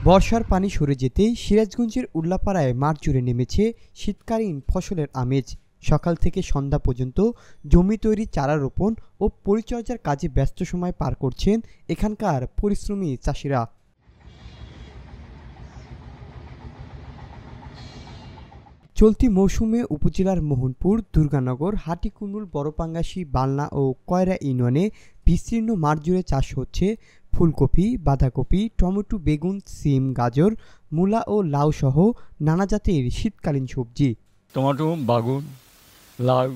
বর্ষার পানি সরে যেতেই সিরাজগঞ্জের উল্লাপাড়ায় মাঠ জুড়ে নেমেছে শীতকালীন ফসলের আমেজ। সকাল থেকে সন্ধ্যা পর্যন্ত জমি তৈরি, চারা রোপণ ও পরিচর্যার কাজে ব্যস্ত সময় পার করছেন এখানকার পরিশ্রমী চাষিরা। চলতি মৌসুমে উপজেলার মোহনপুর, দুর্গানগর, হাটিকুনুল, বড়পাঙ্গাসী, বালনা ও কয়রা ইউনিয়নে বিস্তীর্ণ মাঠ জুড়ে চাষ হচ্ছে ফুলকপি, বাঁধাকপি, টমেটো, বেগুন, সিম, গাজর, মূলা ও লাউ সহ নানা জাতের শীতকালীন সবজি। টমেটো, বাগুন, লাউ,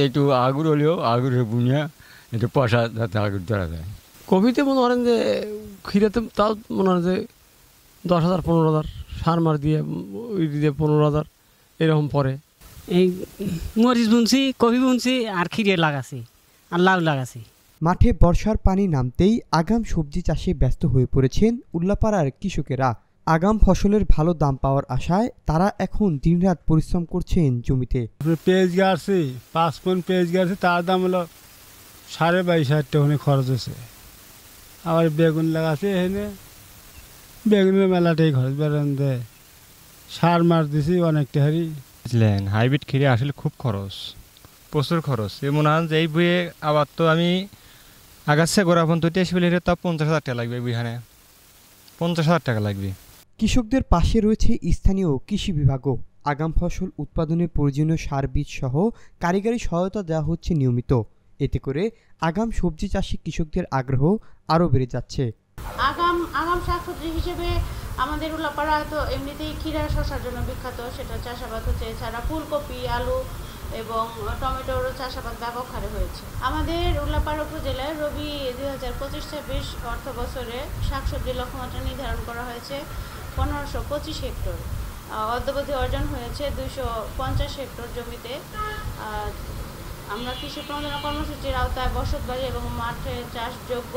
একটু আগুর হলেও আগুরের বুনিয়া একটু পয়সা যাতে আগুর ধরা যায়। কপিতে মনে করেন যে ক্ষীরাতে তাও মনে হয় যে 10,000 15,000 সার মার দিয়ে ওই দিয়ে 15,000 এরকম পরে। এই মরিচ বুনছি, কপি বুনছি আর ক্ষীরে লাগাছি আর লাউ লাগাছি। মাঠে বর্ষার পানি নামতেই আগাম সবজি চাষে ব্যস্ত হয়ে পড়েছেন উল্লাপাড়ার কৃষকেরা। আগাম ফসলের ভালো দাম পাওয়ার আশায় তারা এখন দিনরাত পরিশ্রম করছেন জমিতে। পেঁয়াজ গাছছি, 5 মণ পেঁয়াজ গাছছি, তার দাম হলো 22,500 টাকা খরচ হয়েছে। আবার বেগুন লাগাচ্ছি, এখানে বেগুনের মেলাটাই খরচ বেরোন দেয়। সার মার দিছি অনেকটা হারি। বুঝলেন, হাইব্রিড ক্ষীরে আসলে খুব খরচ, প্রচুর খরচ। এ মনে হয় যে এই বইয়ে আবার তো আমি আগাচ্ছে গোড়াপন তো 23 বিলে তো 50,000 টাকা লাগবে, বিহানে 50,000 টাকা লাগবে। কৃষকদের পাশে রয়েছে স্থানীয় কৃষি বিভাগও। আগাম ফসল উৎপাদনে প্রয়োজনীয় সার, বীজ সহ কারিগরি সহায়তা দেওয়া হচ্ছে নিয়মিত। এতে করে আগাম সবজি চাষে কৃষকদের আগ্রহ আরও বেড়ে যাচ্ছে। আগাম শাকসবজি হিসেবে আমাদের উল্লাপাড়া তো এমনিতেই ক্ষীরা শসার জন্য বিখ্যাত, সেটা চাষাবাদ হচ্ছে। এছাড়া ফুলকপি, আলু এবং টমেটোরও চাষাবাদ ব্যাপক হারে হয়েছে। আমাদের উল্লাপাড়া উপজেলায় রবি 2025-26 অর্থ বছরে শাকসবজির লক্ষ্যমাত্রা নির্ধারণ করা হয়েছে 1525 হেক্টর। অদ্যাবধি অর্জন হয়েছে 250 হেক্টর জমিতে। আমরা কৃষি প্রণোদনা কর্মসূচির আওতায় বসতবাড়ি এবং মাঠে চাষযোগ্য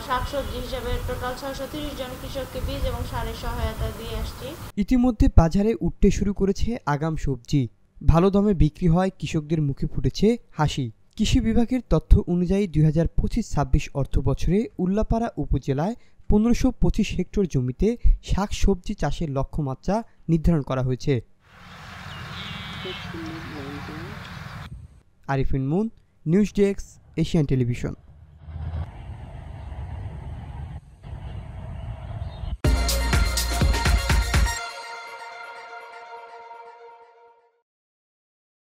শাকসবজি হিসেবে টোটাল 630 জন কৃষককে বীজ এবং সারের সহায়তা দিয়ে আসছি। ইতিমধ্যে বাজারে উঠতে শুরু করেছে আগাম সবজি। ভালো দামে বিক্রি হয়, কৃষকদের মুখে ফুটেছে হাসি। কৃষি বিভাগের তথ্য অনুযায়ী 2025-26 অর্থ বছরে উল্লাপাড়া উপজেলায় 1525 হেক্টর জমিতে শাক সবজি চাষের লক্ষ্যমাত্রা নির্ধারণ করা হয়েছে। Arifin moon, news desk, Asian television.